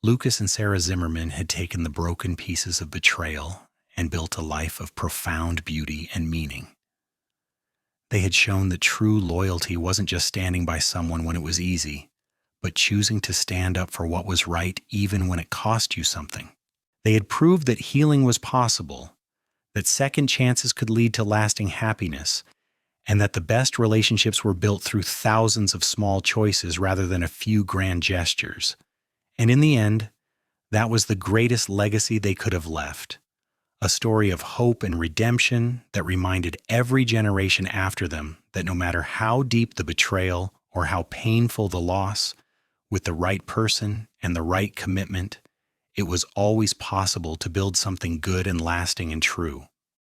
Lucas and Sarah Zimmerman had taken the broken pieces of betrayal and built a life of profound beauty and meaning. They had shown that true loyalty wasn't just standing by someone when it was easy, but choosing to stand up for what was right even when it cost you something. They had proved that healing was possible, that second chances could lead to lasting happiness, and that the best relationships were built through thousands of small choices rather than a few grand gestures. And in the end, that was the greatest legacy they could have left. A story of hope and redemption that reminded every generation after them that no matter how deep the betrayal or how painful the loss, with the right person and the right commitment, it was always possible to build something good and lasting and true.